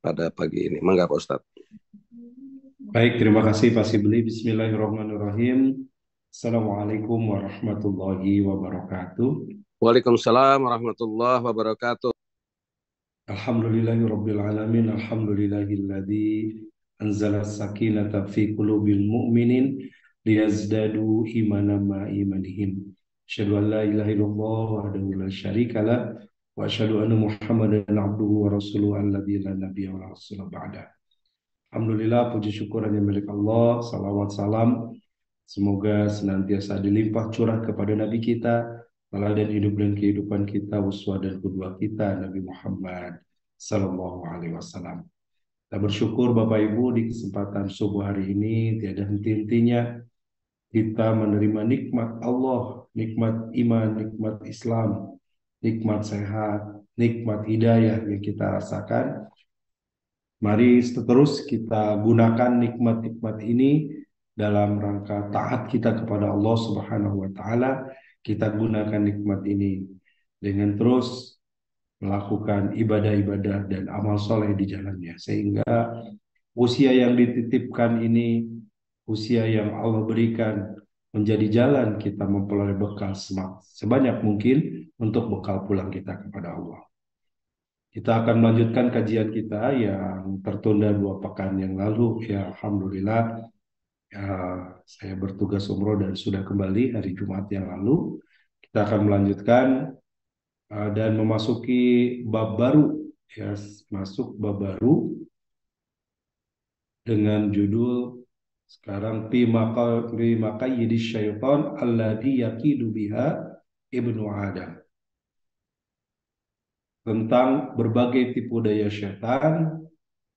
pada pagi ini. Mangga Pak Ustadz. Baik, terima kasih Pak Sibli. Bismillahirrahmanirrahim. Assalamualaikum warahmatullahi wabarakatuh. Waalaikumsalam warahmatullahi wabarakatuh. Alhamdulillahirabbil alamin. Alhamdulillahilladzi anzala sakinata fi qulubil mu'minin liyazdadu imanan ma imanihim. Asyhadu an la ilaha illallah wahdahu la syarikalah wa asyhadu anna Muhammadan abduhu wa rasuluhu alladzi la nabiyya wa la rasula ba'da. Alhamdulillah, puji syukur hanya milik Allah. Salawat salam semoga senantiasa dilimpah curah kepada Nabi kita, teladan hidup dan kehidupan kita, uswah dan qudwah kita, Nabi Muhammad Sallallahu Alaihi Wasallam. Kita bersyukur Bapak Ibu di kesempatan subuh hari ini tiada henti-hentinya kita menerima nikmat Allah, nikmat iman, nikmat Islam, nikmat sehat, nikmat hidayah yang kita rasakan. Mari terus kita gunakan nikmat-nikmat ini dalam rangka taat kita kepada Allah Subhanahu wa taala. Kita gunakan nikmat ini dengan terus melakukan ibadah-ibadah dan amal soleh di jalannya. Sehingga usia yang dititipkan ini, usia yang Allah berikan menjadi jalan kita memperoleh bekal sebanyak mungkin untuk bekal pulang kita kepada Allah. Kita akan melanjutkan kajian kita yang tertunda 2 pekan yang lalu. Ya, Alhamdulillah, ya, saya bertugas umroh dan sudah kembali hari Jumat yang lalu. Kita akan melanjutkan dan memasuki bab baru. Ya, masuk bab baru dengan judul sekarang fi maqayyidis syaitan alladhi yaqidu biha ibnu Adam. Tentang berbagai tipu daya setan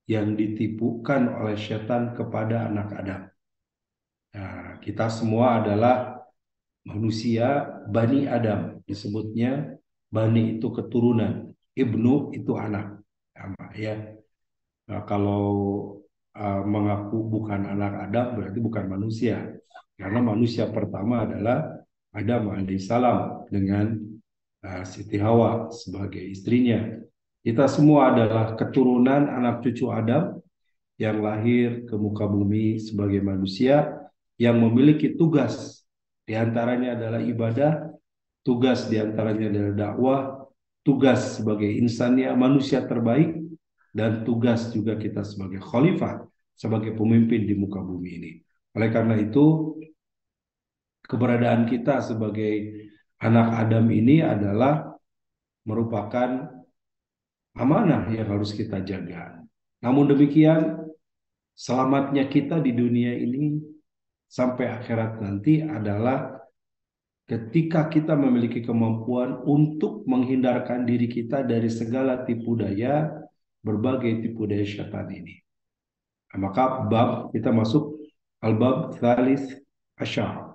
yang ditipukan oleh setan kepada anak Adam. Nah, kita semua adalah manusia Bani Adam. Disebutnya Bani itu keturunan, Ibnu itu anak. Ya. Nah, kalau mengaku bukan anak Adam berarti bukan manusia. Karena manusia pertama adalah Adam alaihissalam dengan Siti Hawa sebagai istrinya. Kita semua adalah keturunan anak cucu Adam yang lahir ke muka bumi sebagai manusia yang memiliki tugas. Di antaranya adalah ibadah, tugas di antaranya adalah dakwah, tugas sebagai insannya manusia terbaik, dan tugas juga kita sebagai khalifah, sebagai pemimpin di muka bumi ini. Oleh karena itu, keberadaan kita sebagai anak Adam ini adalah merupakan amanah yang harus kita jaga. Namun demikian, selamatnya kita di dunia ini sampai akhirat nanti adalah ketika kita memiliki kemampuan untuk menghindarkan diri kita dari segala tipu daya, berbagai tipu daya syaitan ini. Maka bab kita masuk al-bab tsalits asyar.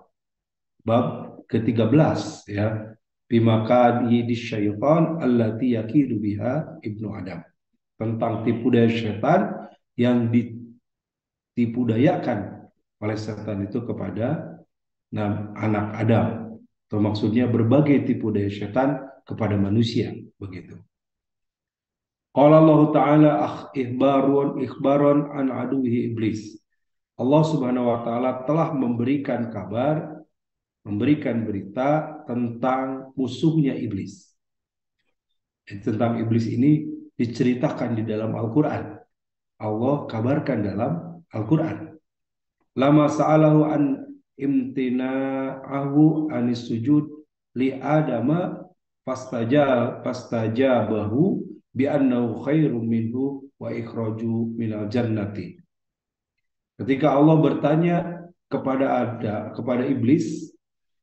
Bab ke-13 ya. Bimaka di syaitan allati yakidu biha ibnu Adam. Tentang tipu daya syaitan yang ditipu dayakan oleh setan itu kepada anak Adam. Atau maksudnya berbagai tipu daya setan kepada manusia, begitu. Qala Allah Ta'ala ikhbaron an aduhi iblis. Allah Subhanahu wa taala telah memberikan kabar, memberikan berita tentang musuhnya iblis. Tentang iblis ini diceritakan di dalam Al-Qur'an. Allah kabarkan dalam Al-Qur'an. Lama sa'alahu an imtina'ahu anis sujud li adama fastajabahu bi annahu khairum minhu wa ikhraju minal jannati. Ketika Allah bertanya kepada iblis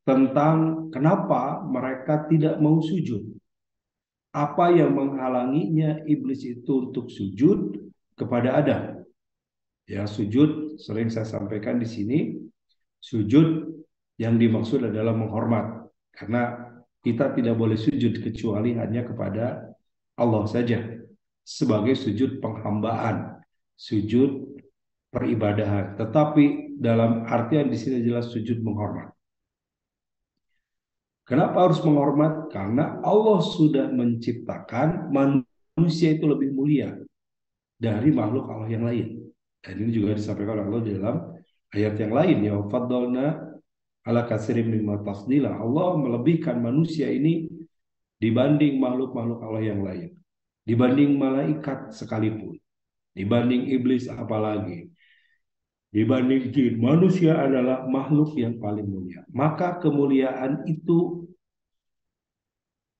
tentang kenapa mereka tidak mau sujud. Apa yang menghalanginya iblis itu untuk sujud kepada Adam? Ya, sujud sering saya sampaikan di sini, sujud yang dimaksud adalah menghormat. Karena kita tidak boleh sujud kecuali hanya kepada Allah saja. Sebagai sujud penghambaan, sujud peribadahan. Tetapi dalam artian di sini jelas sujud menghormat. Kenapa harus menghormat? Karena Allah sudah menciptakan manusia itu lebih mulia dari makhluk Allah yang lain. Dan ini juga disampaikan oleh Allah di dalam ayat yang lain, ya faddalna ala katsirin mimma tafdila. Allah melebihkan manusia ini dibanding makhluk-makhluk Allah yang lain, dibanding malaikat sekalipun, dibanding iblis apalagi, dibanding jin. Manusia adalah makhluk yang paling mulia. Maka kemuliaan itu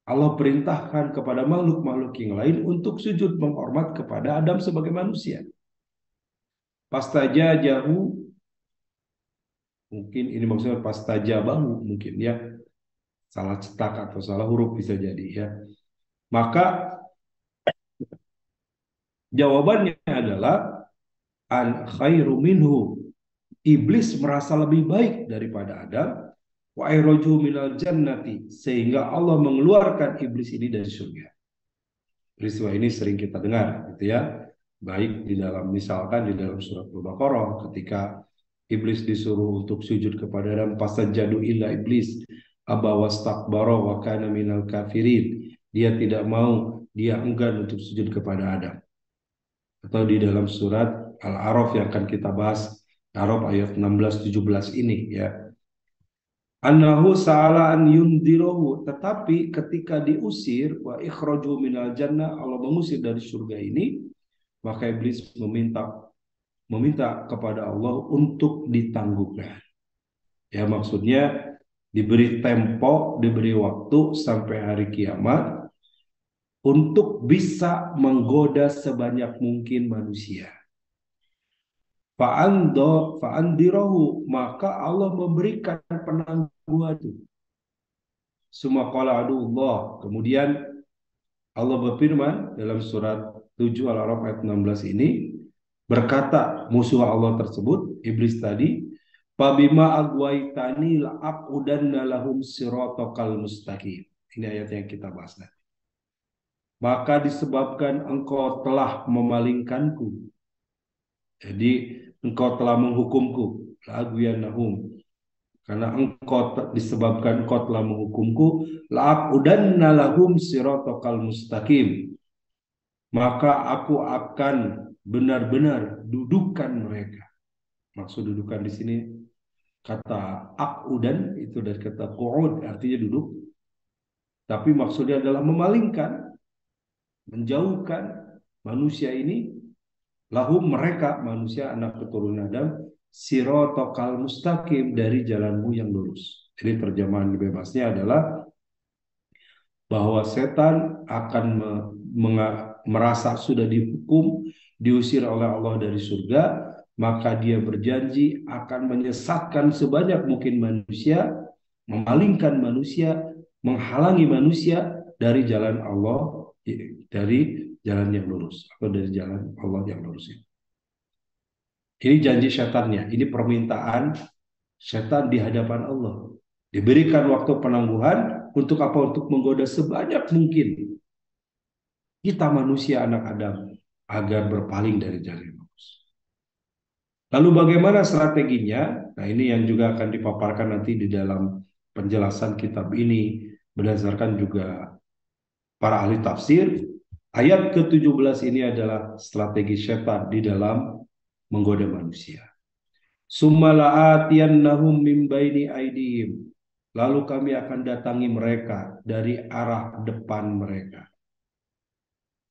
Allah perintahkan kepada makhluk-makhluk yang lain untuk sujud menghormat kepada Adam sebagai manusia. Pastajajahu, mungkin ini maksudnya pastajabahu, mungkin ya salah cetak atau salah huruf bisa jadi ya. Maka jawabannya adalah an khairu minhu. Iblis merasa lebih baik daripada Adam. Wa ayraju minal jannati, sehingga Allah mengeluarkan iblis ini dari surga. Peristiwa ini sering kita dengar gitu ya. Baik di dalam, misalkan di dalam surat Al-Baqarah ketika iblis disuruh untuk sujud kepada Adam, fasajadu illa iblis aba wastakbara wa kana minal kafirin. Dia tidak mau, dia enggan untuk sujud kepada Adam. Atau di dalam surat Al-A'raf yang akan kita bahas, Araf ayat 16-17 ini ya. Annahu sa'ala an yundirohu, tetapi ketika diusir wa ikhraju minal jannah, Allah mengusir dari surga ini, maka iblis meminta kepada Allah untuk ditangguhkan. Ya, maksudnya diberi tempo, diberi waktu sampai hari kiamat untuk bisa menggoda sebanyak mungkin manusia. Fa'andirahu, maka Allah memberikan penangguhan itu. Summa qala aduullah, kemudian Allah berfirman dalam surat 7 Al-A'raf ayat 16 ini, berkata musuh Allah tersebut, iblis tadi, fabima agwaitani la'aqudanna lahum siratakal mustaqim. Ini ayat yang kita bahas nanti. Maka disebabkan engkau telah memalingkanku, jadi engkau telah menghukumku, la'agwiyannahum, karena disebabkan engkau telah menghukumku, la'aqudanna lahum siratakal mustaqim, maka aku akan benar-benar dudukkan mereka. Maksud dudukan di sini kata aqudan itu dari kata qu'ud, artinya duduk. Tapi maksudnya adalah memalingkan, menjauhkan manusia ini, lahum mereka, manusia anak keturunan Adam, siratakal mustaqim, dari jalanmu yang lurus. Jadi terjemahan bebasnya adalah bahwa setan akan merasa sudah dihukum, diusir oleh Allah dari surga, maka dia berjanji akan menyesatkan sebanyak mungkin manusia, memalingkan manusia, menghalangi manusia dari jalan Allah, dari jalan yang lurus, atau dari jalan Allah yang lurus. Ini janji setannya, ini permintaan setan di hadapan Allah. Diberikan waktu penangguhan untuk apa? Untuk menggoda sebanyak mungkin kita manusia anak Adam agar berpaling dari jalan yang lurus. Lalu bagaimana strateginya? Nah, ini yang juga akan dipaparkan nanti di dalam penjelasan kitab ini berdasarkan juga para ahli tafsir. Ayat ke-17 ini adalah strategi setan di dalam menggoda manusia. Summa la'atiyannahum min baini aydihim, lalu kami akan datangi mereka dari arah depan mereka,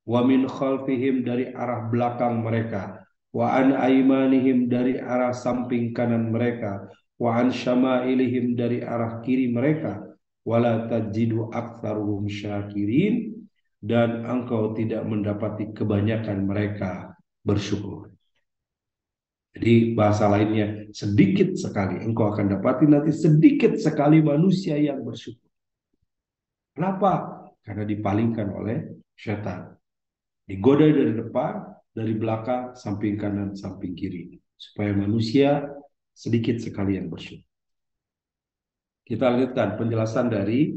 wa min khalfihim, dari arah belakang mereka, wa an aymanihim, dari arah samping kanan mereka, wa an syama'ilihim, dari arah kiri mereka, wala tajidu aktsaruhum syakirin, dan engkau tidak mendapati kebanyakan mereka bersyukur. Jadi bahasa lainnya, sedikit sekali engkau akan dapati nanti sedikit sekali manusia yang bersyukur. Kenapa? Karena dipalingkan oleh syaitan. Digoda dari depan, dari belakang, samping kanan, samping kiri, supaya manusia sedikit sekali yang bersyukur. Kita lihatkan penjelasan dari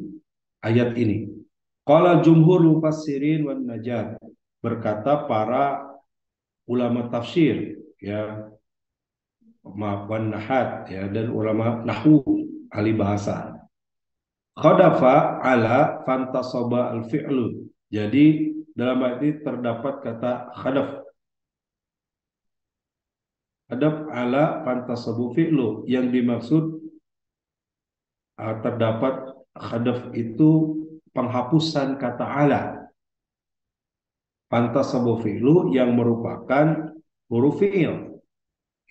ayat ini. Qala jumhur mufassirin wan najat, berkata para ulama tafsir ya, wan nahat ya, dan ulama nahwu, ahli bahasa. Khadafa ala fantasaba al-fi'lu. Jadi dalam ayat ini terdapat kata khadaf, hadaf ala pantasabu fi'lu. Yang dimaksud terdapat hadaf itu penghapusan kata ala. Pantasabu fi'lu yang merupakan huruf fi'il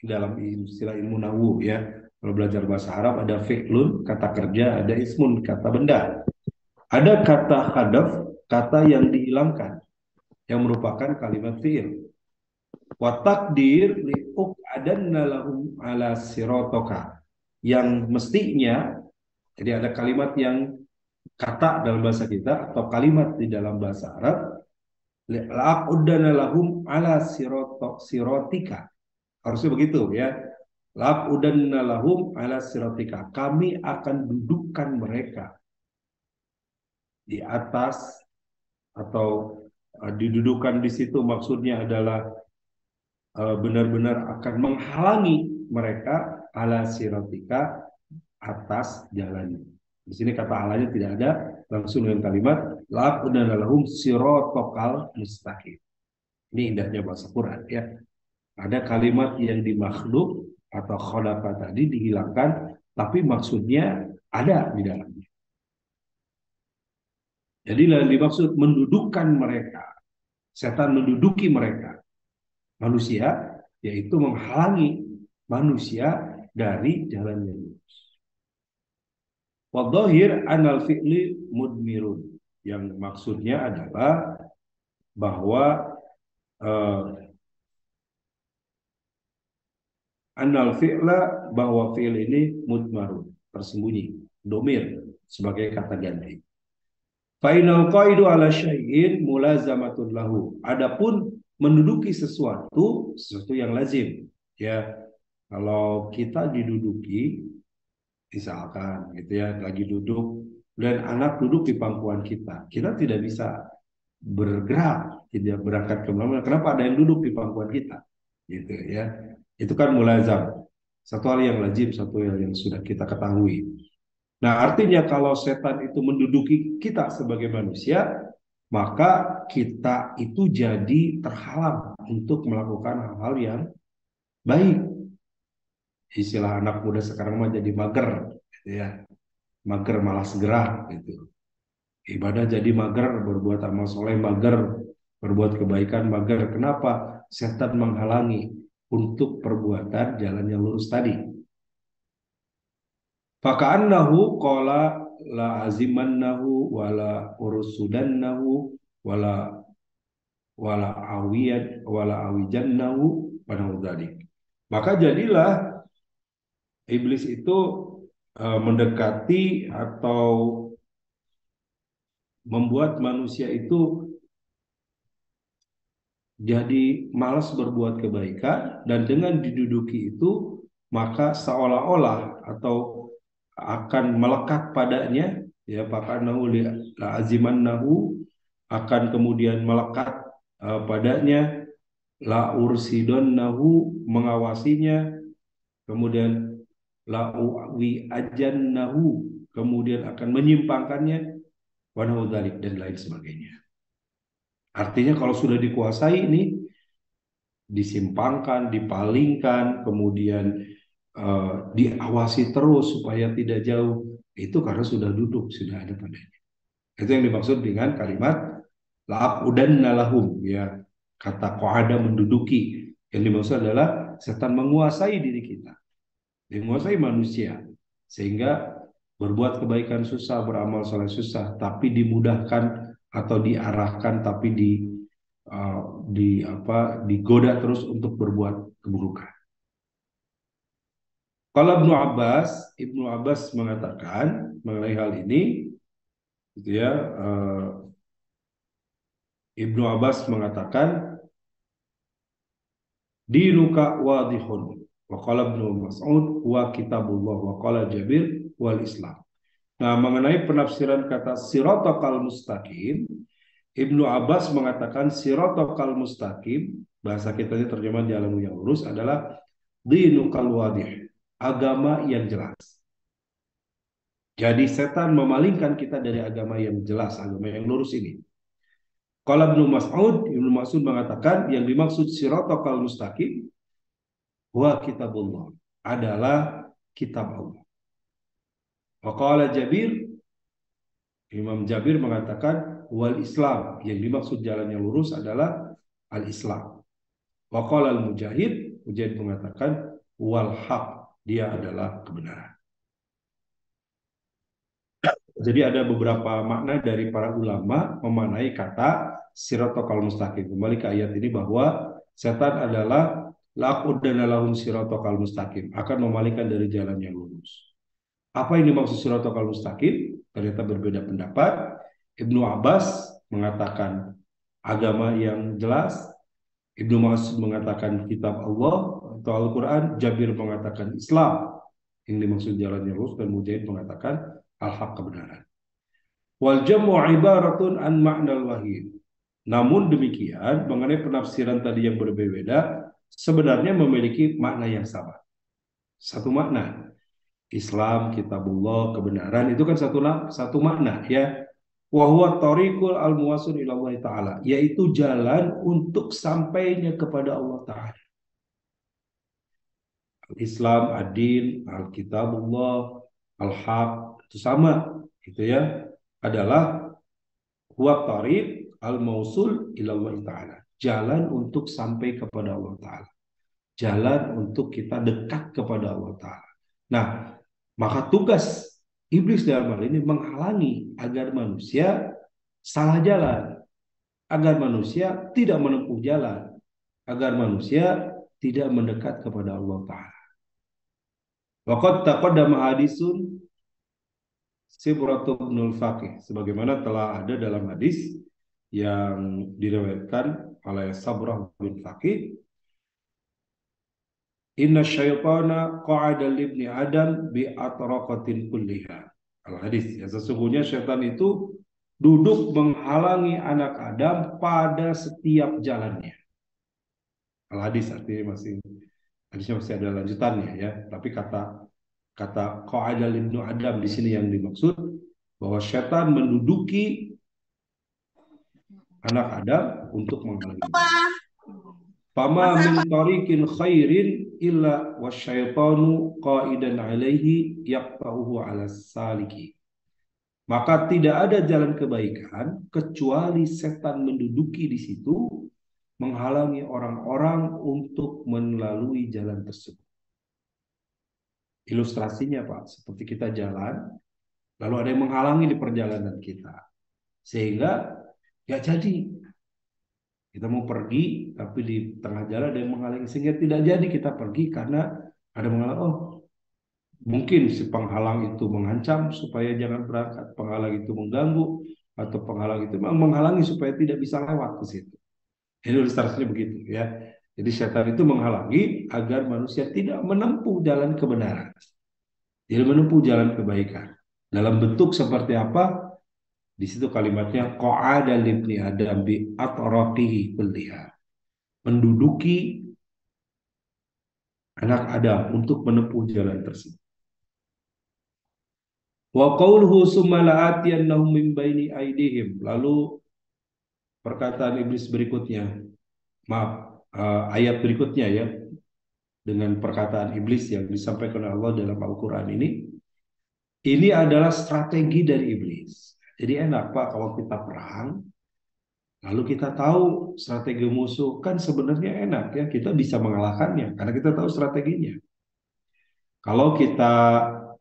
dalam istilah ilmu nahwu ya. Kalau belajar bahasa Arab ada fi'lun kata kerja, ada ismun kata benda. Ada kata hadaf, kata yang dihilangkan yang merupakan kalimat fi'il. Wa takdir li uqadanna lahum ala siratoka, yang mestinya, jadi ada kalimat yang kata dalam bahasa kita atau kalimat di dalam bahasa Arab, la'aqudana lahum ala sirotika, harusnya begitu ya. La'aqudana lahum ala sirotika, kami akan dudukkan mereka di atas, atau didudukan di situ maksudnya adalah benar-benar akan menghalangi mereka ala sirotika, atas jalannya. Di sini kata alanya tidak ada, langsung dengan kalimat la'aqudana lahum sirotokal mustaqim. Ini indahnya bahasa Quran ya. Ada kalimat yang dimakhluk atau khalaqa tadi dihilangkan, tapi maksudnya ada di dalamnya. Jadi yang dimaksud mendudukkan mereka, setan menduduki mereka, manusia, yaitu menghalangi manusia dari jalan yang lurus. Wadhahir anal fi'li mudmirun, yang maksudnya adalah bahwa anal fi'la, bahwa fi'il ini mudmarun, tersembunyi, domir sebagai kata ganti. Fainal qaidu ala syai'in mulazamatun lahu. Adapun menduduki sesuatu yang lazim. Ya, kalau kita diduduki, misalkan gitu ya, lagi duduk dan anak duduk di pangkuan kita tidak bisa bergerak, tidak berangkat ke mana. Kenapa? Ada yang duduk di pangkuan kita, gitu ya. Itu kan mulazam, satu hal yang lazim, satu hal yang sudah kita ketahui. Nah, artinya kalau setan itu menduduki kita sebagai manusia, maka kita itu jadi terhalang untuk melakukan hal-hal yang baik. Istilah anak muda sekarang mah jadi mager, gitu ya. Mager malas gerak, gitu. Ibadah jadi mager, berbuat amal soleh mager, berbuat kebaikan mager. Kenapa? Setan menghalangi untuk perbuatan jalan yang lurus tadi. Faka'annahu qala la azimannahu wala urusudannahu wala awijannahu pada dzalik. Maka jadilah iblis itu mendekati atau membuat manusia itu jadi malas berbuat kebaikan, dan dengan diduduki itu maka seolah-olah atau akan melekat padanya ya, pakanahu la azimannahu, akan kemudian melekat padanya, la ursidonnahu, mengawasinya, kemudian la uwi ajannahu, kemudian akan menyimpangkannya, wa dzalik, dan lain sebagainya. Artinya kalau sudah dikuasai ini, disimpangkan, dipalingkan, kemudian diawasi terus supaya tidak jauh, itu karena sudah duduk, sudah ada padanya. Itu yang dimaksud dengan kalimat la'aqudanna lahum ya, kata qa'ada menduduki. Yang dimaksud adalah setan menguasai diri kita, menguasai manusia, sehingga berbuat kebaikan susah, beramal soleh susah, tapi dimudahkan atau diarahkan, tapi digoda terus untuk berbuat keburukan. Kalau Ibnu Abbas mengatakan mengenai hal ini, gitu ya. Ibnu Abbas mengatakan dinuka wadihun, wa qala Ibnu Mas'ud wa kitabullah, wa qala Jabir wal Islam. Nah, mengenai penafsiran kata siratal mustaqim, Ibnu Abbas mengatakan siratal mustaqim, bahasa kita ini terjemahan jalan yang lurus, adalah dinukal wadih, agama yang jelas. Jadi setan memalingkan kita dari agama yang jelas, agama yang lurus ini. Kalau Ibnu Mas'ud mengatakan yang dimaksud siratal mustaqim Wa kitabullah, adalah kitab Allah. Wa qala Jabir, Imam Jabir mengatakan wal Islam, yang dimaksud jalan yang lurus adalah al-Islam. Wa qala al-Mujahid, Mujahid mengatakan wal haq, dia adalah kebenaran. Jadi ada beberapa makna dari para ulama memaknai kata sirotokal mustaqim. Kembali ke ayat ini bahwa setan adalah laqudana lahum sirotokal mustaqim, akan memalingkan dari jalan yang lurus. Apa yang dimaksud sirotokal mustaqim? Ternyata berbeda pendapat. Ibnu Abbas mengatakan agama yang jelas, Ibnu Mas'ud mengatakan kitab Allah atau Al-Quran, Jabir mengatakan Islam yang dimaksud jalan yang lurus, dan Mujahid mengatakan al-haq, kebenaran. Wal jamu ibaratun an ma'nal wahid. Namun demikian, mengenai penafsiran tadi yang berbeda, sebenarnya memiliki makna yang sama. Satu makna. Islam, kitabullah, kebenaran, itu kan satu makna, ya. Wa huwa tariqul al-muwasil ila Allah Ta'ala, yaitu jalan untuk sampainya kepada Allah Ta'ala. Islam, ad-din, al-kitabullah, al-haq, itu sama, gitu ya. Adalah huwa tariq al-mausul ila Allah Ta'ala, jalan untuk sampai kepada Allah Ta'ala, jalan untuk kita dekat kepada Allah Ta'ala. Nah, maka tugas iblis dalam hal ini menghalangi agar manusia salah jalan, agar manusia tidak menempuh jalan, agar manusia tidak mendekat kepada Allah Ta'ala. Waqad taqaddama hadisun Sibratu ibnul Faqih, sebagaimana telah ada dalam hadis yang diriwayatkan oleh Sabrah bin Faqih, inna syaitana qa'ada libni Adam bi atraqatin kulliha. Al-hadis, ya, sesungguhnya syaitan itu duduk menghalangi anak Adam pada setiap jalannya. Al-hadis artinya hadisnya masih ada lanjutannya, ya. Tapi kata qa'ada libni Adam di sini yang dimaksud bahwa syaitan menduduki anak Adam untuk menghalangi. Fama min tariqin khairin illa wasyaitanu qa'idan alaihi yaqta'uhu ala saliki. Maka tidak ada jalan kebaikan kecuali setan menduduki di situ, menghalangi orang-orang untuk melalui jalan tersebut. Ilustrasinya, Pak, seperti kita jalan, lalu ada yang menghalangi di perjalanan kita, sehingga ya jadi kita mau pergi, tapi di tengah jalan ada yang menghalangi, sehingga tidak jadi kita pergi karena ada menghalang. Oh, mungkin si penghalang itu mengancam supaya jangan berangkat, penghalang itu mengganggu, atau penghalang itu memang menghalangi supaya tidak bisa lewat ke situ. Ini ilustrasinya begitu, ya. Jadi setan itu menghalangi agar manusia tidak menempuh jalan kebenaran, tidak menempuh jalan kebaikan. Dalam bentuk seperti apa? Di situ kalimatnya qa'ada libni Adam bi atraqihi kulliha, menduduki anak Adam untuk menempuh jalan tersebut. Wa qauluhu summa la'atiyannahum min baini aydihim, lalu perkataan iblis berikutnya, ayat berikutnya, ya, dengan perkataan iblis yang disampaikan oleh Allah dalam Al-Quran ini adalah strategi dari iblis. Jadi enak, Pak, kalau kita perang, lalu kita tahu strategi musuh, kan sebenarnya enak, ya, kita bisa mengalahkannya karena kita tahu strateginya. Kalau kita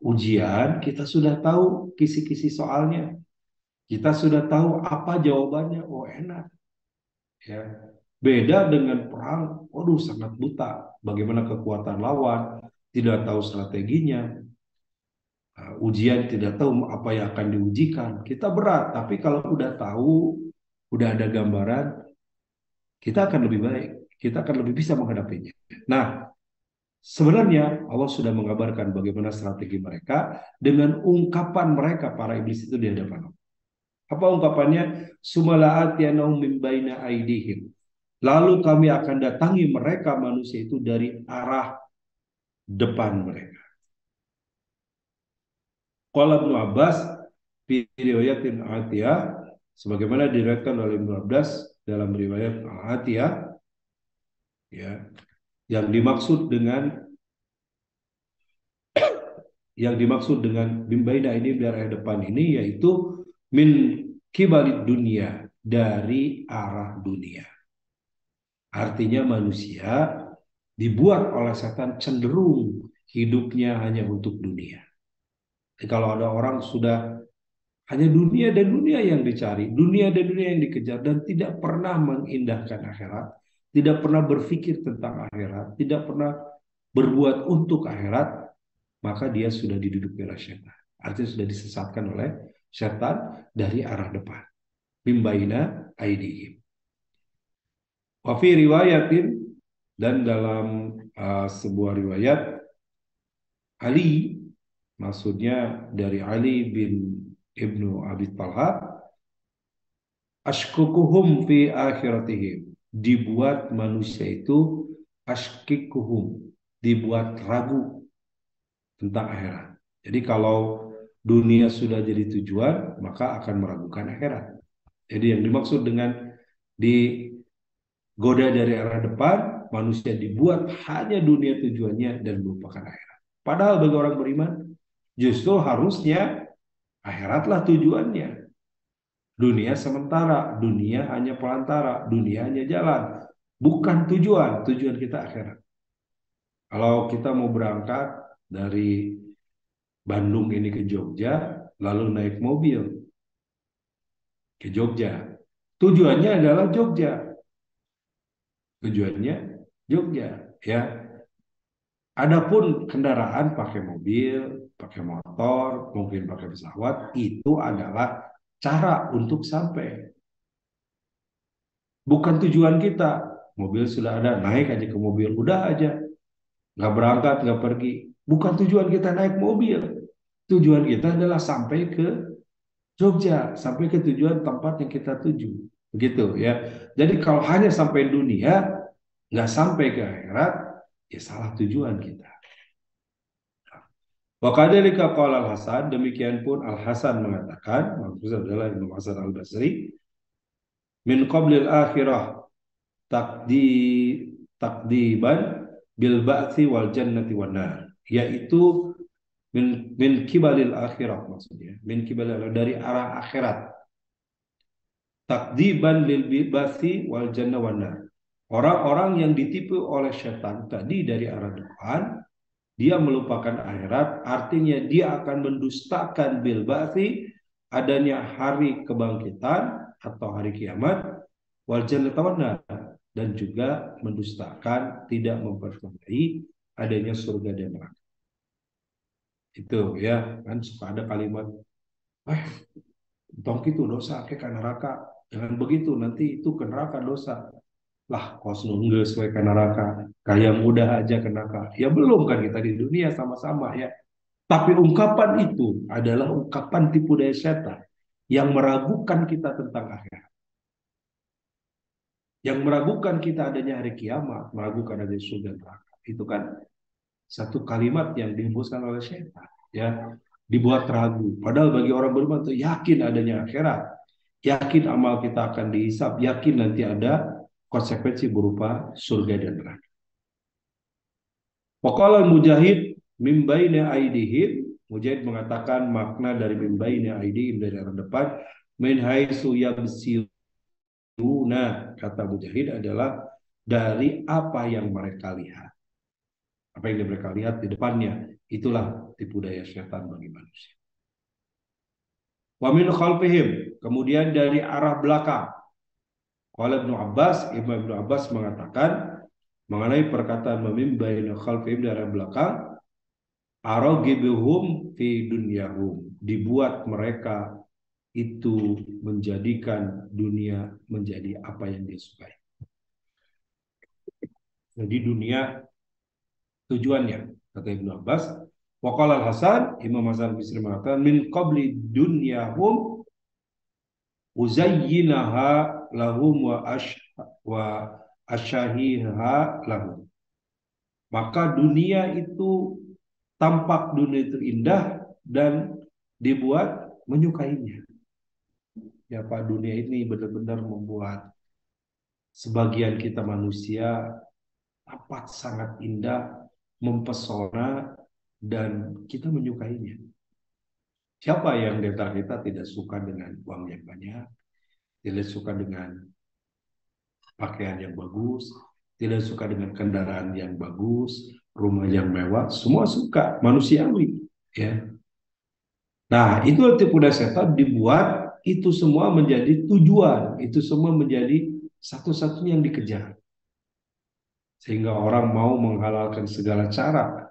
ujian, kita sudah tahu kisi-kisi soalnya, kita sudah tahu apa jawabannya. Oh, enak, ya. Beda dengan perang, waduh, sangat buta bagaimana kekuatan lawan, tidak tahu strateginya. Ujian tidak tahu apa yang akan diujikan, kita berat. Tapi kalau udah tahu, udah ada gambaran, kita akan lebih baik, kita akan lebih bisa menghadapinya. Nah, sebenarnya Allah sudah mengabarkan bagaimana strategi mereka dengan ungkapan mereka para iblis itu di hadapan Allah. Apa ungkapannya? Sumala'atyanahum min baina aidihim. Lalu kami akan datangi mereka manusia itu dari arah depan mereka. Qala Ibnu Abbas fi riwayatin Atiyah, sebagaimana diriwayatkan oleh Ibnu Abbas dalam riwayat Atiyah, ya, Yang dimaksud dengan bimbaina ini dari arah depan ini yaitu min kibalid dunia, dari arah dunia. Artinya manusia dibuat oleh setan cenderung hidupnya hanya untuk dunia. Jadi kalau ada orang sudah hanya dunia dan dunia yang dicari, dunia dan dunia yang dikejar, dan tidak pernah mengindahkan akhirat, tidak pernah berpikir tentang akhirat, tidak pernah berbuat untuk akhirat, maka dia sudah diduduki oleh syaitan. Artinya sudah disesatkan oleh syaitan dari arah depan. Mimbaina aidihim. Wa fi riwayatin, dan dalam sebuah riwayat, Ali, maksudnya dari Ali bin Ibnu Abi Talha, ashkukuhum fi akhiratihim, dibuat manusia itu ashkikuhum, dibuat ragu tentang akhirat. Jadi kalau dunia sudah jadi tujuan, maka akan meragukan akhirat. Jadi yang dimaksud dengan digoda dari arah depan, manusia dibuat hanya dunia tujuannya dan melupakan akhirat. Padahal bagi orang beriman, justru harusnya akhiratlah tujuannya. Dunia sementara, dunia hanya pelantara, dunia hanya jalan, bukan tujuan. Tujuan kita akhirat. Kalau kita mau berangkat dari Bandung ini ke Jogja, lalu naik mobil ke Jogja, tujuannya adalah Jogja. Tujuannya Jogja, ya. Adapun kendaraan pakai mobil, pakai motor, mungkin pakai pesawat, itu adalah cara untuk sampai. Bukan tujuan kita. Mobil sudah ada, naik aja ke mobil, udah aja. Nggak berangkat, nggak pergi. Bukan tujuan kita naik mobil. Tujuan kita adalah sampai ke Jogja, sampai ke tujuan tempat yang kita tuju. Begitu ya. Jadi kalau hanya sampai dunia, nggak sampai ke akhirat, ya salah tujuan kita. Wa kadzalika qala Al-Hasan, demikian pun Al-Hasan mengatakan, maksudnya adalah Imam Hasan Al-Basri, min qablil akhirah takdi takdiban bil ba'thi wal jannati wan nar, yaitu min kibalil akhirah, maksudnya min kibalil, dari arah akhirat, takdiban lil ba'thi wal jannah wan nar. Orang-orang yang ditipu oleh setan tadi dari arah depan, dia melupakan akhirat, artinya dia akan mendustakan bil ba'thi, adanya hari kebangkitan atau hari kiamat, wal jannah wan nar, dan juga mendustakan, tidak mempercayai adanya surga dan neraka. Itu ya, kan suka ada kalimat, tong itu dosa ke neraka, jangan begitu, nanti itu ke neraka dosa. Lah, kos nunggu sesuai ke neraka, kayak mudah aja ke neraka. Ya belum, kan kita di dunia sama-sama ya. Tapi ungkapan itu adalah ungkapan tipu daya setan yang meragukan kita tentang akhirat. Yang meragukan kita adanya hari kiamat, meragukan adanya surga neraka. Itu kan satu kalimat yang dihembuskan oleh setan, ya, dibuat ragu. Padahal bagi orang beriman itu yakin adanya akhirat, yakin amal kita akan dihisab, yakin nanti ada konsekuensi berupa surga dan neraka. Waqala Mujahid mim baina aidihim, Mujahid mengatakan makna dari mim baina aidihim, dari arah depan, min haitsu yabsiruna, kata Mujahid adalah dari apa yang mereka lihat. Apa yang mereka lihat di depannya, itulah tipu daya setan bagi manusia. Wa min khalfihim, kemudian dari arah belakang. Qala Ibnu Abbas mengatakan mengenai perkataan min baina khalfihim, dari arah belakang, aragibuhum fi dunyahum, dibuat mereka itu menjadikan dunia menjadi apa yang dia sukai. Jadi dunia tujuannya, kata Ibnu Abbas. Waqala Al-Hasan, Imam Hasan Bisri mengatakan min qabli dunyahum uzayyinaha lahum wa asyahiha lahum. Maka dunia itu, tampak dunia itu indah dan dibuat menyukainya. Ya Pak, dunia ini benar-benar membuat sebagian kita manusia amat sangat indah, mempesona, dan kita menyukainya. Siapa yang di antara kita tidak suka dengan uang yang banyak, tidak suka dengan pakaian yang bagus, tidak suka dengan kendaraan yang bagus, rumah yang mewah, semua suka, manusiawi, ya. Nah, itu tipu daya setan dibuat itu semua menjadi tujuan, itu semua menjadi satu-satunya yang dikejar. Sehingga orang mau menghalalkan segala cara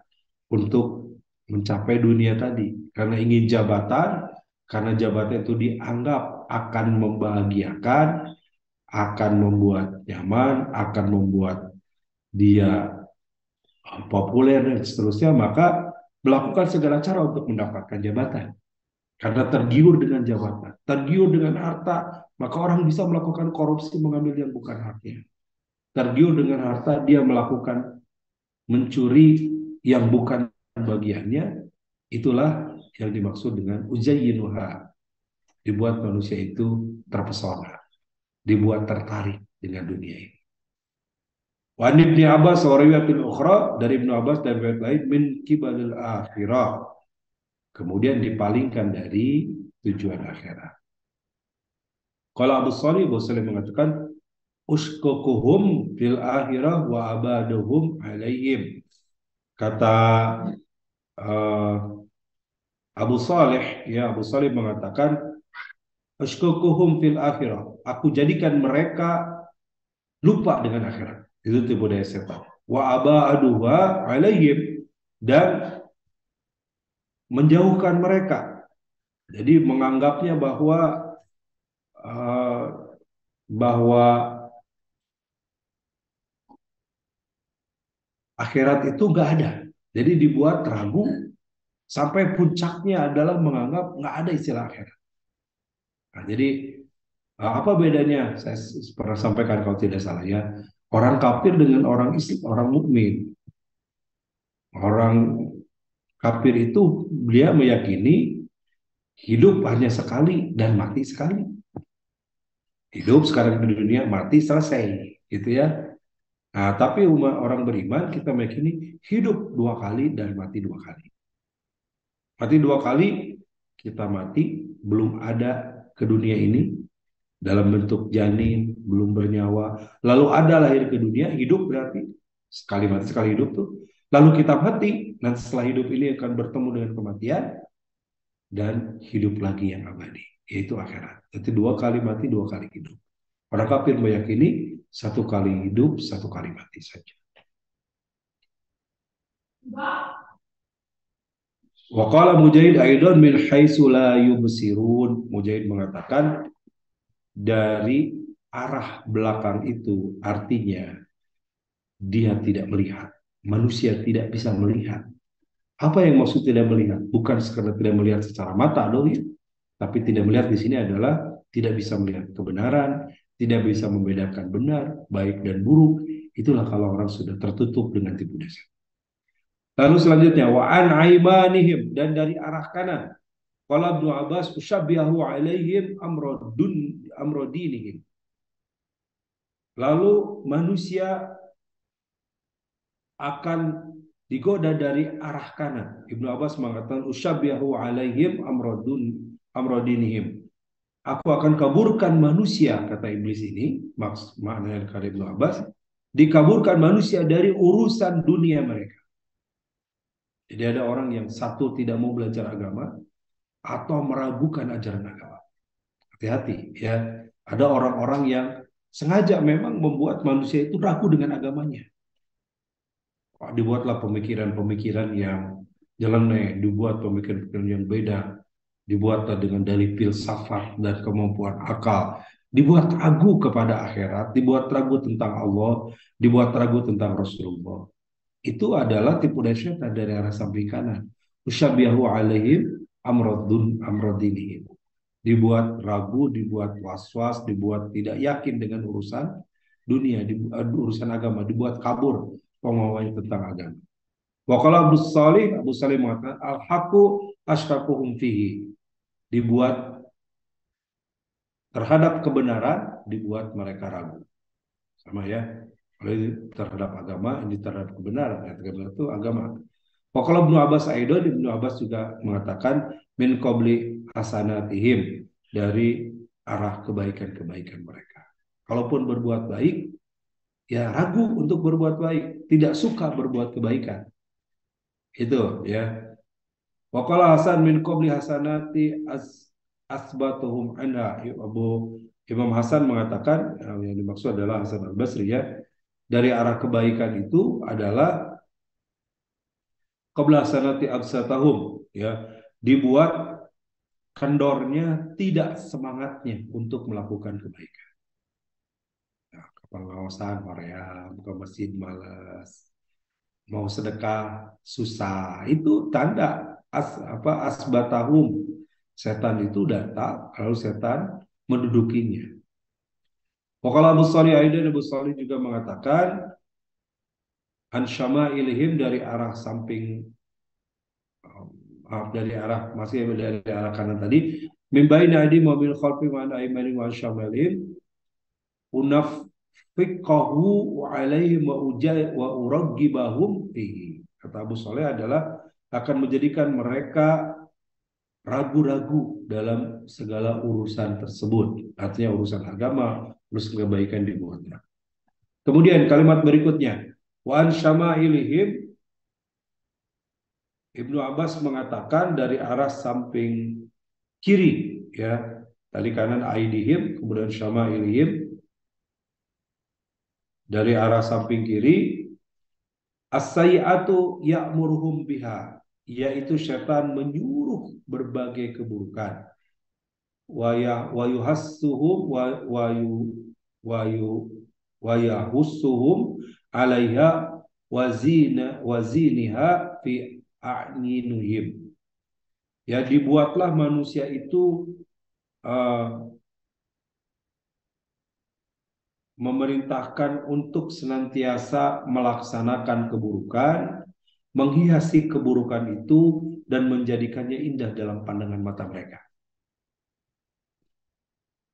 untuk mencapai dunia tadi. Karena ingin jabatan, karena jabatan itu dianggap akan membahagiakan, akan membuat nyaman, akan membuat dia populer dan seterusnya, maka melakukan segala cara untuk mendapatkan jabatan. Karena tergiur dengan jabatan, tergiur dengan harta, maka orang bisa melakukan korupsi mengambil yang bukan haknya. Tergiur dengan harta, dia melakukan mencuri yang bukan bagiannya. Itulah yang dimaksud dengan uzayyinuha. Dibuat manusia itu terpesona, dibuat tertarik dengan dunia ini. Wa Ibnu Abbas wa riwayatin ukhra, dari Ibnu Abbas dan riwayat lain, min kibalil akhirah, kemudian dipalingkan dari tujuan akhirat. Kalau Abu Shalih mengatakan uskukuhum fil akhirah wa abaduhum alaihim. Kata uh, Abu Shalih mengatakan uskukuhum fil akhirah. Aku jadikan mereka lupa dengan akhirat. Itu tipu daya setan. Wa abaduha alaihim, dan menjauhkan mereka. Jadi menganggapnya uh, bahwa akhirat itu nggak ada. Jadi dibuat ragu sampai puncaknya adalah menganggap nggak ada istilah akhirat. Nah, jadi apa bedanya? Saya pernah sampaikan kalau tidak salah ya. Orang kafir dengan orang Islam, orang mukmin. Orang kafir itu dia meyakini hidup hanya sekali dan mati sekali. Hidup sekarang di dunia, mati selesai, gitu ya. Nah, tapi orang beriman kita meyakini hidup dua kali dan mati dua kali. Mati dua kali, kita mati, belum ada ke dunia ini, dalam bentuk janin, belum bernyawa. Lalu ada lahir ke dunia, hidup berarti sekali mati, sekali hidup tuh. Lalu kita mati, dan setelah hidup ini akan bertemu dengan kematian, dan hidup lagi yang abadi, yaitu akhirat. Jadi dua kali mati, dua kali hidup. Orang kafir meyakini satu kali hidup, satu kali mati saja. Waqala Mujahid aidan min haitsu la yubsirun. Mujahid mengatakan dari arah belakang itu artinya dia tidak melihat. Manusia tidak bisa melihat. Apa yang maksud tidak melihat? Bukan sekedar tidak melihat secara mata dong ya. Tapi tidak melihat di sini adalah tidak bisa melihat kebenaran, tidak bisa membedakan benar, baik dan buruk. Itulah kalau orang sudah tertutup dengan tipu daya. Lalu selanjutnya wa an aimanihim, dan dari arah kanan. Qala Ibnu Abbas ushabbihu alaihim amrodinihim. Lalu manusia akan digoda dari arah kanan. Ibnu Abbas mengatakan ushabbihu alaihim amrodinihim. Aku akan kaburkan manusia, kata iblis ini, maknanya kata Ibnu Abbas, dikaburkan manusia dari urusan dunia mereka. Jadi ada orang yang satu tidak mau belajar agama atau meragukan ajaran agama. Hati-hati ya. Ada orang-orang yang sengaja memang membuat manusia itu ragu dengan agamanya. Dibuatlah pemikiran-pemikiran yang nyeleneh, dibuat pemikiran-pemikiran yang beda, dibuatlah dengan dalih filsafat dan kemampuan akal, dibuat ragu kepada akhirat, dibuat ragu tentang Allah, dibuat ragu tentang Rasulullah. Itu adalah tipu daya syaitan dari arah samping kanan. Usyabihu alaihim amrodinihim. Dibuat ragu, dibuat was-was, dibuat tidak yakin dengan urusan dunia, urusan agama, dibuat kabur pemahaman tentang agama. Waqala Abu Salih mengatakan al-haqu asrafuhum fihi. Dibuat terhadap kebenaran, dibuat mereka ragu. Sama ya. terhadap agama, ini terhadap kebenaran. Yang kebenaran itu agama. Kalau Ibnu Abbas Aidon, Ibnu Abbas juga mengatakan min qabli hasanatihim, dari arah kebaikan-kebaikan mereka. Kalaupun berbuat baik, ya ragu untuk berbuat baik, tidak suka berbuat kebaikan. Itu ya. Waqala Hasan min qabli hasanati asbatuhum anha. Imam Hasan mengatakan, yang dimaksud adalah Hasan al-Basri ya, dari arah kebaikan itu adalah qabla hasanati absatahum ya, dibuat kendornya, tidak semangatnya untuk melakukan kebaikan. Nah, kepengawasan Korea, buka masjid malas, mau sedekah susah, itu tanda asbatahum, setan itu datang lalu setan mendudukinya. Wakala Abu Shalih Aidan, Abu Shalih juga mengatakan an syama'ilihim, dari arah samping, dari arah, masih dari arah kanan tadi, min baini aidi mobil khalfi wa an aimani wa syama'ilihim unafiqahu alaihim wa uraggibahum fihi. Kata Abu Shalih adalah akan menjadikan mereka ragu-ragu dalam segala urusan tersebut. Artinya urusan agama, urusan kebaikan dibuatnya. Kemudian kalimat berikutnya, wa an syama'ilihim, Ibnu Abbas mengatakan dari arah samping kiri ya. Tadi kanan aidihim, kemudian syama'ilihim, dari arah samping kiri. As-sayyi'atu ya'muruhum biha, yaitu setan menyuruh berbagai keburukan. Wa yuhassuhum wa yahussuhum 'alaiha waziniha fi a'ninihim. Ya, dibuatlah manusia itu memerintahkan untuk senantiasa melaksanakan keburukan, menghiasi keburukan itu, dan menjadikannya indah dalam pandangan mata mereka.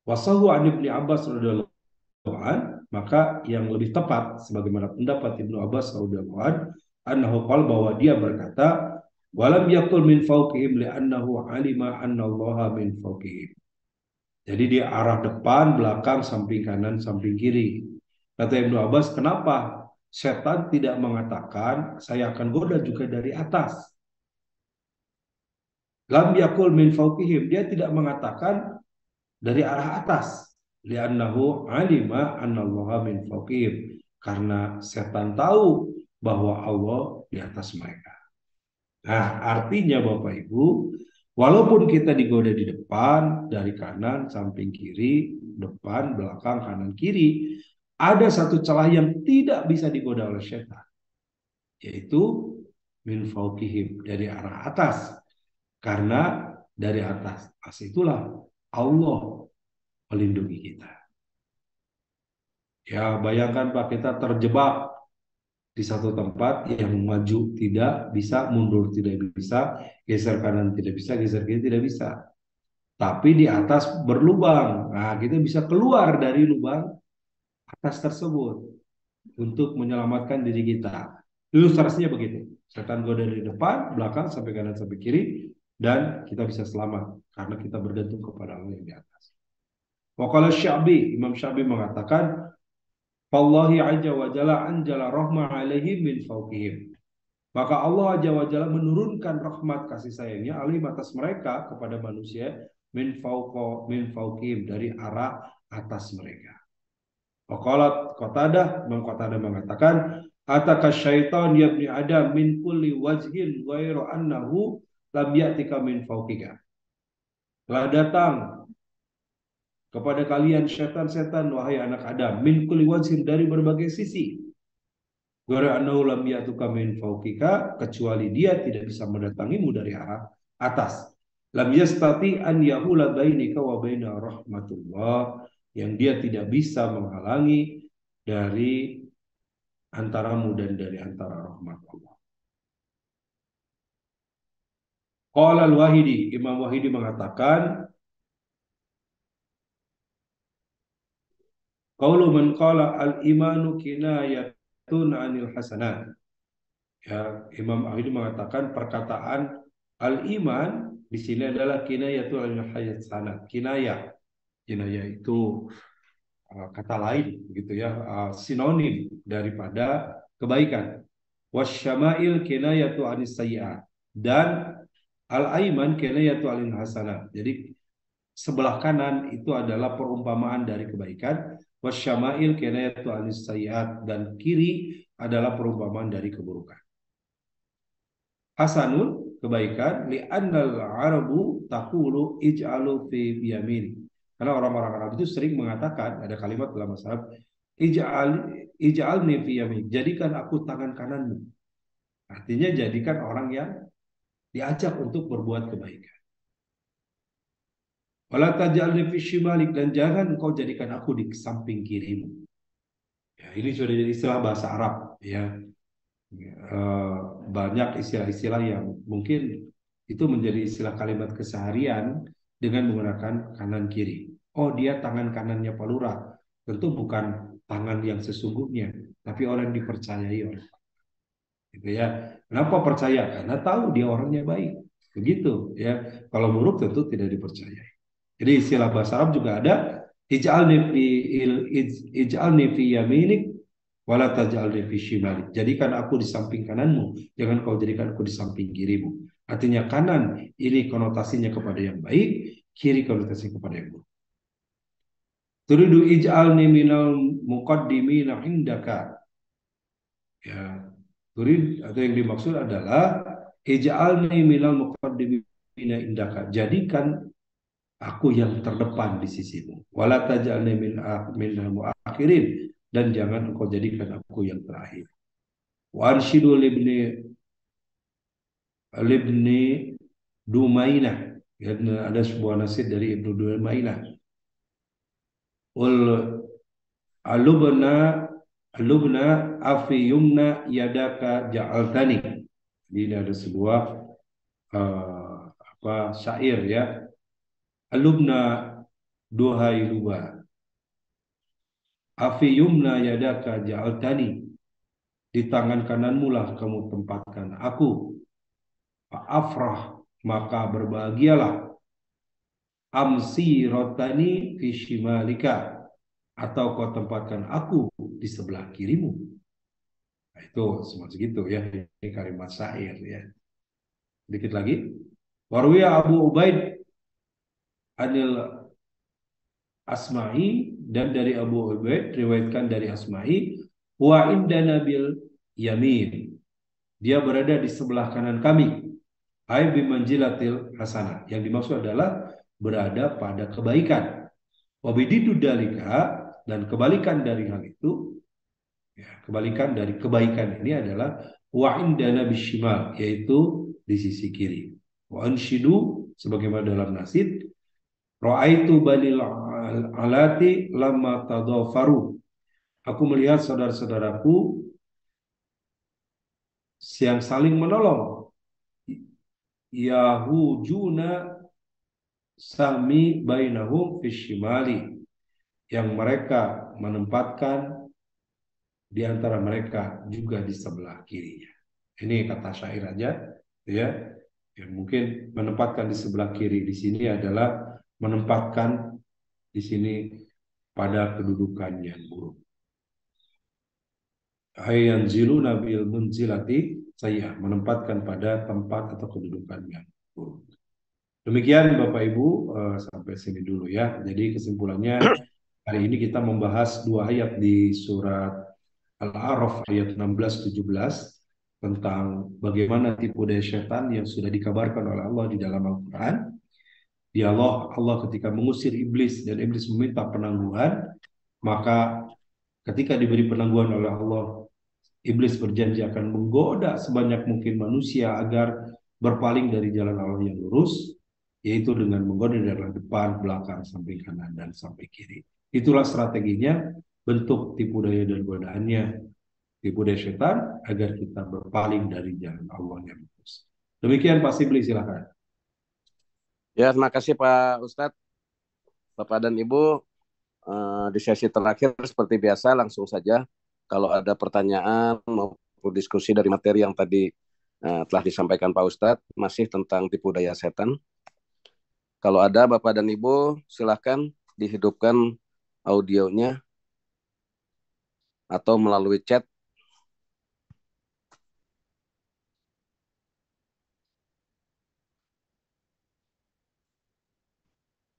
Wasahu an Ibnu Abbas radhiyallahu an, maka yang lebih tepat sebagaimana pendapat Ibnu Abbas radhiyallahu an, annahu qala, bahwa dia berkata, walam yaqul min fawqihim li'annahu alima anna Allah min fawqihim. Jadi di arah depan, belakang, samping kanan, samping kiri. Kata Ibnu Abbas, kenapa setan tidak mengatakan saya akan goda juga dari atas? Lam yakul min fawqihim, dia tidak mengatakan dari arah atas. Li'annahu alima annallaha min fawqihim, karena setan tahu bahwa Allah di atas mereka. Nah, artinya Bapak Ibu, walaupun kita digoda di depan, dari kanan, samping kiri, depan, belakang, kanan, kiri, ada satu celah yang tidak bisa digoda oleh setan, yaitu min fawqihim, dari arah atas. Karena dari atas itulah Allah melindungi kita. Ya, bayangkan Pak, kita terjebak di satu tempat, yang maju tidak bisa, mundur tidak bisa, geser kanan tidak bisa, geser kiri tidak bisa. Tapi di atas berlubang. Nah, kita bisa keluar dari lubang atas tersebut untuk menyelamatkan diri kita. Ilustrasinya begitu. Setan goda dari depan, belakang, sampai kanan, sampai kiri, dan kita bisa selamat karena kita bergantung kepada Allah yang di atas. Waqala Syabi, Imam Syabi mengatakan, Wallahi azza wa jalla anjala rahmah alaihim min fawqihim. Maka Allah azza wa jalla menurunkan rahmat kasih sayangnya alaihim, atas mereka, kepada manusia, min fawqihim, dari arah atas mereka. Waqalat Qatadah, Imam Qatadah mengatakan, ataka syaitan ya ibni Adam min kulli wajhin ghairu annahu lam ya'tika min fawqika. Telah datang kepada kalian setan-setan, wahai anak Adam, min kulli wajhin, dari berbagai sisi. Ghairu annahu lam ya'tuka min fawqika, kecuali dia tidak bisa mendatangimu dari arah atas. Lam yastati an yahula bainika wa baina rahmatullah, yang dia tidak bisa menghalangi dari antaramu dan dari antara rahmat Allah. Qala al-Wahidi, Imam Wahidi mengatakan, Qaulu man qala al-imanu kinayatun 'anil hasanat. Ya, Imam Ahmad mengatakan perkataan al-iman di sini adalah kinayatun 'anil hasanat. Kinayah itu kata lain gitu ya, sinonim daripada kebaikan. Wasyama'il kinayatu 'anis sayyi'at. Dan al-aiman kinayatu 'anil hasanat. Jadi sebelah kanan itu adalah perumpamaan dari kebaikan, wasyama'il kinayatu 'anis sayyi'at, dan kiri adalah perumpamaan dari keburukan. Hasanun, kebaikan, li'annal arabu taqulu ij'alu fi yamin. Karena orang-orang Arab itu sering mengatakan, ada kalimat dalam bahasa Arab, ij'alni fi yamin, jadikan aku tangan kananmu. Artinya jadikan orang yang diajak untuk berbuat kebaikan. Wala taj'alni fi shimalik, dan jangan engkau jadikan aku di samping kirimu. Ya, ini sudah jadi istilah bahasa Arab ya. Banyak istilah-istilah yang mungkin itu menjadi istilah kalimat keseharian dengan menggunakan kanan kiri. Oh, dia tangan kanannya Pak Lurah. Tentu bukan tangan yang sesungguhnya, tapi orang dipercayai oleh, gitu ya. Kenapa percaya? Karena tahu dia orangnya baik. Begitu ya. Kalau buruk tentu tidak dipercayai. Jadi istilah bahasa Arab juga ada, ij'alni fi yaminik wala taj'alni fi shimalik. Jadikan aku di samping kananmu, jangan kau jadikan aku di samping kirimu. Artinya kanan ini konotasinya kepada yang baik, kiri konotasinya kepada yang buruk. Turidu ij'alni minal muqaddimina indaka. Ya, turid atau yang dimaksud adalah ij'alni minal muqaddimina indaka. Jadikan aku yang terdepan di sisimu. Wala taj'alni minal muakhirin, dan jangan engkau jadikan aku yang terakhir. Wa arsyidu libni Dumainah. Ya, ada sebuah nasihat dari Ibnu Dumainah. Ul alubna afi yumna yadaka ja'altani. Ini ada sebuah syair ya. Alubna, duhai luba, afi yumna yadaka ja'altani, di tangan kananmu lah kamu tempatkan aku. Fa'afrah, maka berbahagialah. Amsi rotani fi shimalika, atau kau tempatkan aku di sebelah kirimu. Nah, itu semua segitu ya. Ini kalimat syair ya. Dikit lagi. Warwiya Abu Ubaid anil Asma'i, dan dari Abu Ubaid riwayatkan dari Asma'i, wa indana bil yamin, dia berada di sebelah kanan kami. Ai bimanjilatil hasanah, yang dimaksud adalah berada pada kebaikan. Wa bididu dalika, dan kebalikan dari hal itu, ya, kebalikan dari kebaikan ini adalah wa indana bishimal, yaitu di sisi kiri. Wa anshidu, sebagaimana dalam nasid, ra'aitu balil alati lama tadafaru, aku melihat saudara-saudaraku yang saling menolong. Yahujuna sami bainahum fisyimali, yang mereka menempatkan di antara mereka juga di sebelah kirinya. Ini kata syair aja ya. Yang mungkin menempatkan di sebelah kiri di sini adalah menempatkan di sini pada kedudukan yang buruk. Hayyan zilu nabil munzilati, saya menempatkan pada tempat atau kedudukan yang buruk. Demikian Bapak Ibu, sampai sini dulu ya. Jadi kesimpulannya, hari ini kita membahas dua ayat di surat Al-A'raf ayat 16-17 tentang bagaimana tipu daya setan yang sudah dikabarkan oleh Allah di dalam Al-Quran. Allah ketika mengusir iblis dan iblis meminta penangguhan, maka ketika diberi penangguhan oleh Allah, iblis berjanji akan menggoda sebanyak mungkin manusia agar berpaling dari jalan Allah yang lurus, yaitu dengan menggoda dari depan, belakang, samping kanan, dan samping kiri. Itulah strateginya, bentuk tipu daya dan godaannya, tipu daya setan agar kita berpaling dari jalan Allah yang lurus. Demikian Pak Sibli, silakan. Ya, terima kasih Pak Ustadz, Bapak dan Ibu. di sesi terakhir seperti biasa langsung saja kalau ada pertanyaan maupun diskusi dari materi yang tadi telah disampaikan Pak Ustadz masih tentang tipu daya setan. Kalau ada Bapak dan Ibu silahkan dihidupkan audionya atau melalui chat.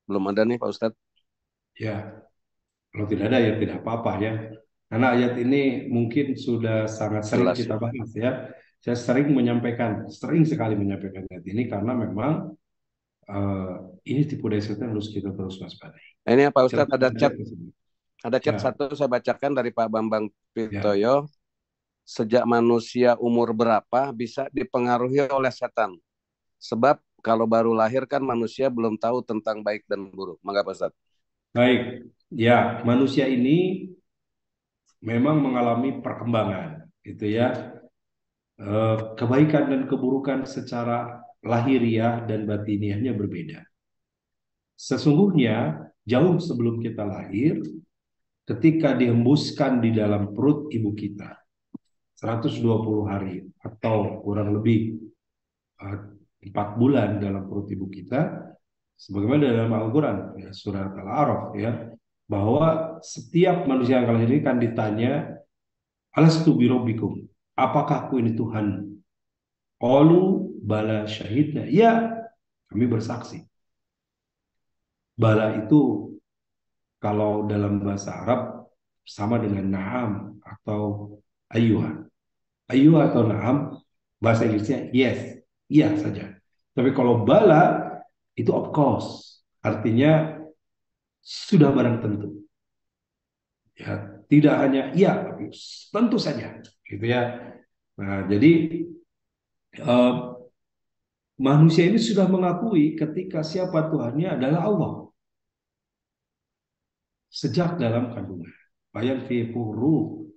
Belum ada nih Pak Ustadz. Ya, kalau tidak ada ya tidak apa-apa ya. Karena ayat ini mungkin sudah sangat sering Jelas kita ya. bahas ya. Saya sering sekali menyampaikan ayat ini karena memang eh, ini tipu daya setan harus kita terus waspadai. Nah, ini Pak Jelas Ustadz ada tersebut. ada chat Ya, satu saya bacakan dari Pak Bambang ya, Pitoyo. Sejak manusia umur berapa bisa dipengaruhi oleh setan? Sebab kalau baru lahir kan manusia belum tahu tentang baik dan buruk. Mangga Pak Ustadz. baik. Ya, manusia ini memang mengalami perkembangan, gitu ya. Kebaikan dan keburukan secara lahiriah dan batiniahnya berbeda. Sesungguhnya jauh sebelum kita lahir, ketika dihembuskan di dalam perut ibu kita, 120 hari atau kurang lebih eh, 4 bulan dalam perut ibu kita, sebagaimana dalam Al-Quran, ya, surat Al-A'raf, ya, bahwa setiap manusia yang lahir ini kan ditanya, alastu birobbikum, apakah aku ini Tuhan? Qalu bala syahidna. Ya, kami bersaksi. Bala itu kalau dalam bahasa Arab sama dengan na'am atau ayyuha. Ayyuha atau na'am, bahasa Inggrisnya yes, iya saja. Tapi kalau bala itu of course, artinya sudah barang tentu. Ya, tidak hanya iya, tapi tentu saja, gitu ya. Nah, jadi eh, manusia ini sudah mengakui ketika siapa Tuhannya adalah Allah sejak dalam kandungan. Bayang fi ruh.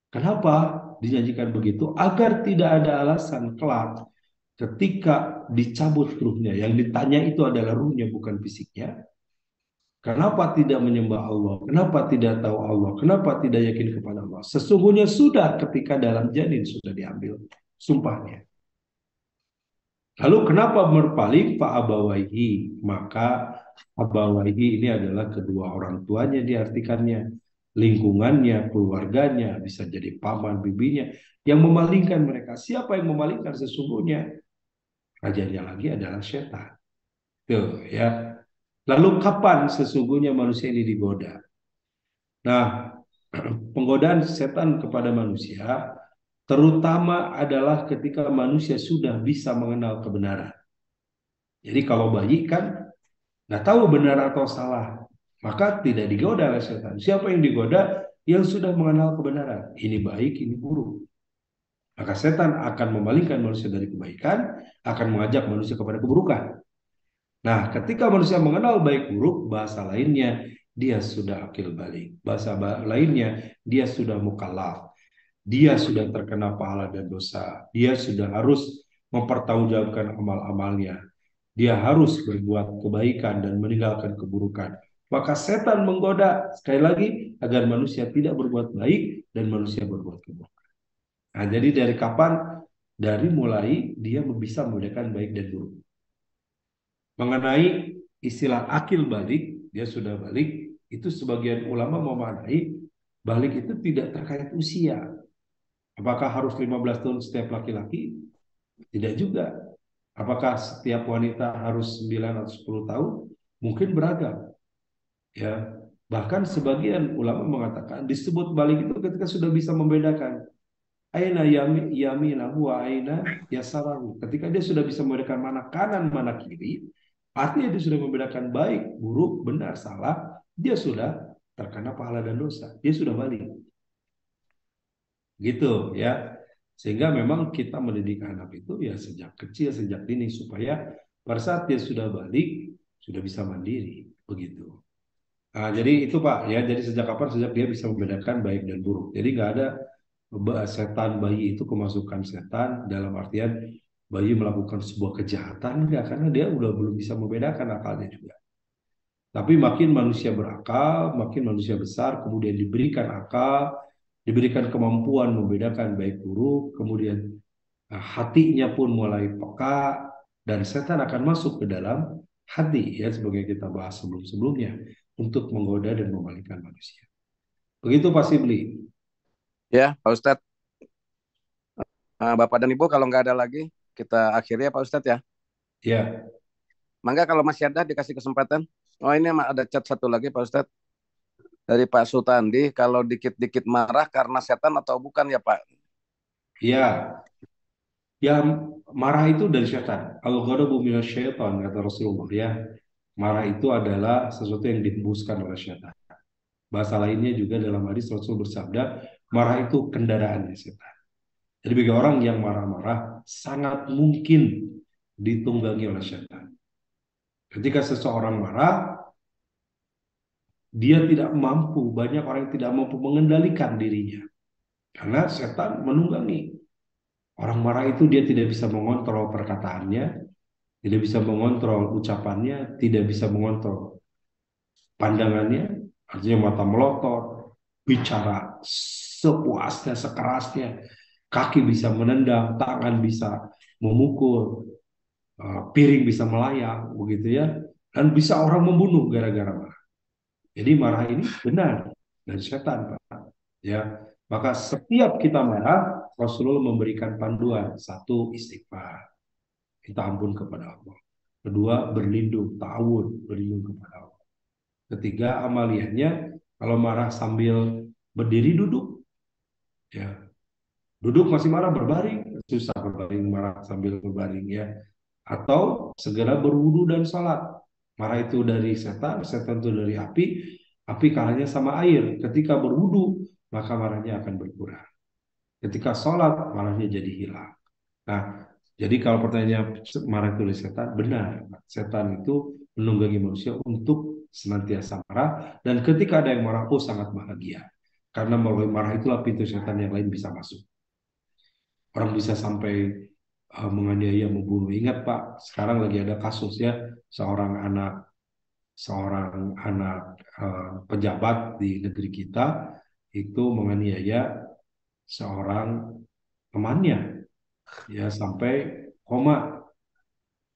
Kenapa dijanjikan begitu? Agar tidak ada alasan kelak ketika dicabut ruhnya. Yang ditanya itu adalah ruhnya bukan fisiknya. Kenapa tidak menyembah Allah? Kenapa tidak tahu Allah? Kenapa tidak yakin kepada Allah? Sesungguhnya sudah ketika dalam janin sudah diambil sumpahnya. Lalu kenapa berpaling Pak Abawaihi? Maka Abawaihi ini adalah kedua orang tuanya diartikannya. Lingkungannya, keluarganya, bisa jadi paman, bibinya. Yang memalingkan mereka. Siapa yang memalingkan sesungguhnya? Rajanya lagi adalah setan. Tuh ya. Lalu kapan sesungguhnya manusia ini digoda? Nah, penggodaan setan kepada manusia terutama adalah ketika manusia sudah bisa mengenal kebenaran. Jadi kalau bayi kan nggak tahu benar atau salah, maka tidak digoda oleh setan. Siapa yang digoda? Yang sudah mengenal kebenaran. Ini baik, ini buruk. Maka setan akan memalingkan manusia dari kebaikan, akan mengajak manusia kepada keburukan. Nah, ketika manusia mengenal baik buruk, bahasa lainnya dia sudah akil balik. Bahasa lainnya dia sudah mukallaf. Dia sudah terkena pahala dan dosa. Dia sudah harus mempertanggungjawabkan amal-amalnya. Dia harus berbuat kebaikan dan meninggalkan keburukan. Maka setan menggoda sekali lagi agar manusia tidak berbuat baik dan manusia berbuat keburukan. Nah, jadi dari kapan? Dari mulai dia bisa membedakan baik dan buruk. Mengenai istilah akil balik, dia sudah balik, itu sebagian ulama memaknai balik itu tidak terkait usia. Apakah harus 15 tahun setiap laki-laki? Tidak juga. Apakah setiap wanita harus 9 atau 10 tahun? Mungkin beragam. Ya, bahkan sebagian ulama mengatakan disebut balik itu ketika sudah bisa membedakan aina yaminahu wa aina yasarahu. Ketika dia sudah bisa membedakan mana kanan, mana kiri, artinya dia sudah membedakan baik, buruk, benar, salah, dia sudah terkena pahala dan dosa. Dia sudah balik. Gitu ya. Sehingga memang kita mendidik anak itu ya sejak kecil, sejak dini supaya pada saat dia sudah balik, sudah bisa mandiri, begitu. Nah, jadi itu Pak ya. Jadi sejak kapan? Sejak dia bisa membedakan baik dan buruk. Jadi nggak ada setan bayi itu kemasukan setan dalam artian bayi melakukan sebuah kejahatan enggak, karena dia udah belum bisa membedakan akalnya juga. Tapi makin manusia berakal, makin manusia besar, kemudian diberikan akal, diberikan kemampuan membedakan baik buruk, kemudian hatinya pun mulai peka, dan setan akan masuk ke dalam hati, ya, sebagai kita bahas sebelum-sebelumnya, untuk menggoda dan membalikkan manusia. Begitu Pak Sibli. Ya, Pak Ustadz. Bapak dan Ibu, kalau nggak ada lagi, kita akhiri ya Pak Ustadz ya. Ya, Mangga kalau masih ada dikasih kesempatan. Oh ini ada chat satu lagi Pak Ustadz. Dari Pak Sultandi, kalau dikit-dikit marah karena setan atau bukan ya Pak? ya, ya, marah itu dari setan. Al-ghadabu minasyaiton, kata Rasulullah, ya. Marah itu adalah sesuatu yang dihembuskan oleh setan. Bahasa lainnya juga dalam hadis Rasul bersabda, marah itu kendaraannya setan. Jadi bagi orang yang marah-marah, sangat mungkin ditunggangi oleh setan. Ketika seseorang marah, dia tidak mampu, banyak orang yang tidak mampu mengendalikan dirinya. Karena setan menunggangi. Orang marah itu dia tidak bisa mengontrol perkataannya, tidak bisa mengontrol ucapannya, tidak bisa mengontrol pandangannya, artinya mata melotot, bicara sepuasnya, sekerasnya, kaki bisa menendang, tangan bisa memukul, piring bisa melayang, begitu ya, dan bisa orang membunuh gara-gara marah. Jadi marah ini benar dari setan, Pak. Ya, maka setiap kita marah, Rasulullah memberikan panduan: satu, istighfar, kita ampun kepada Allah; kedua, berlindung, ta'awud, berlindung kepada Allah; ketiga, amaliannya, kalau marah sambil berdiri, duduk, ya, duduk masih marah, berbaring susah, berbaring marah sambil berbaring, ya, atau segera berwudu dan salat. Marah itu dari setan, setan itu dari api, api kalahnya sama air. Ketika berwudu, maka marahnya akan berkurang. Ketika sholat, marahnya jadi hilang. Nah, jadi kalau pertanyaan marah itu dari setan, benar. Setan itu menunggangi manusia untuk senantiasa marah. Dan ketika ada yang marah, oh sangat bahagia. Karena melalui marah itulah pintu setan yang lain bisa masuk. Orang bisa sampai menganiaya, membunuh. Ingat Pak, sekarang lagi ada kasus, ya, seorang anak pejabat di negeri kita itu menganiaya seorang temannya, ya, sampai koma.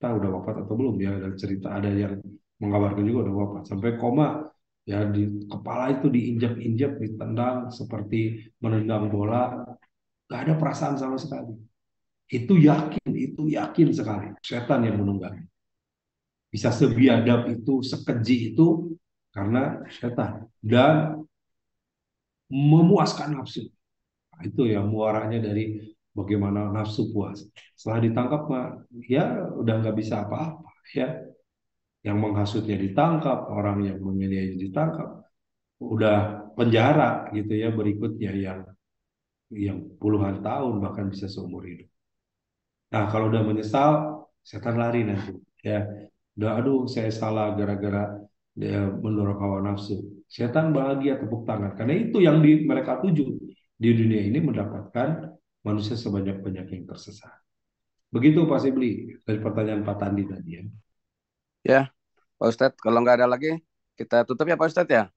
Tahu udah wafat atau belum, ya, ada cerita, ada yang mengabarkan juga udah wafat sampai koma, ya, di kepala itu diinjak-injak, ditendang seperti menendang bola, gak ada perasaan sama sekali. Itu yakin sekali setan yang menunggangi. Bisa sebiadab itu, sekeji itu, karena setan dan memuaskan nafsu. Nah, itu ya muaranya dari bagaimana nafsu puas. Setelah ditangkap mah, ya, udah nggak bisa apa-apa, ya. Yang menghasutnya ditangkap, orang yang menganiaya ditangkap, udah penjara gitu ya, berikutnya yang puluhan tahun, bahkan bisa seumur hidup. Nah, kalau udah menyesal, setan lari nanti, ya. Udah, aduh, saya salah gara-gara dia mendorong hawa nafsu. Setan bahagia, tepuk tangan, karena itu yang mereka tuju di dunia ini, mendapatkan manusia sebanyak-banyak yang tersesat. Begitu Pak Sibli dari pertanyaan Pak Tandi tadi, ya. Ya, Pak Ustadz, kalau nggak ada lagi, kita tutup ya Pak Ustadz ya.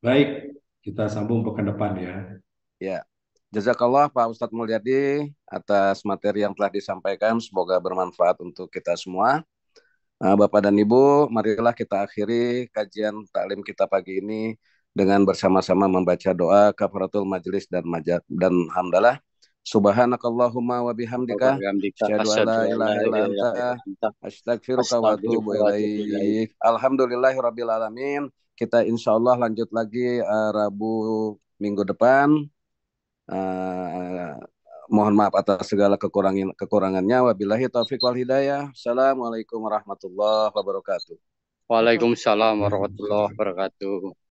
Baik, kita sambung pekan depan, ya. Ya, jazakallah Pak Ustadz Mulyadi atas materi yang telah disampaikan. Semoga bermanfaat untuk kita semua. Bapak dan Ibu, marilah kita akhiri kajian taklim kita pagi ini dengan bersama-sama membaca doa kafaratul majelis dan hamdalah. Subhanakallahumma wa bihamdika asyhadu alla ilaha illa anta astaghfiruka wa atubu ilaik. Alhamdulillahirabbil alamin. Kita insya Allah lanjut lagi Rabu minggu depan. Uh, Mohon maaf atas segala kekurangannya. Wabillahi taufik wal hidayah. Assalamualaikum warahmatullahi wabarakatuh. Waalaikumsalam warahmatullahi wabarakatuh.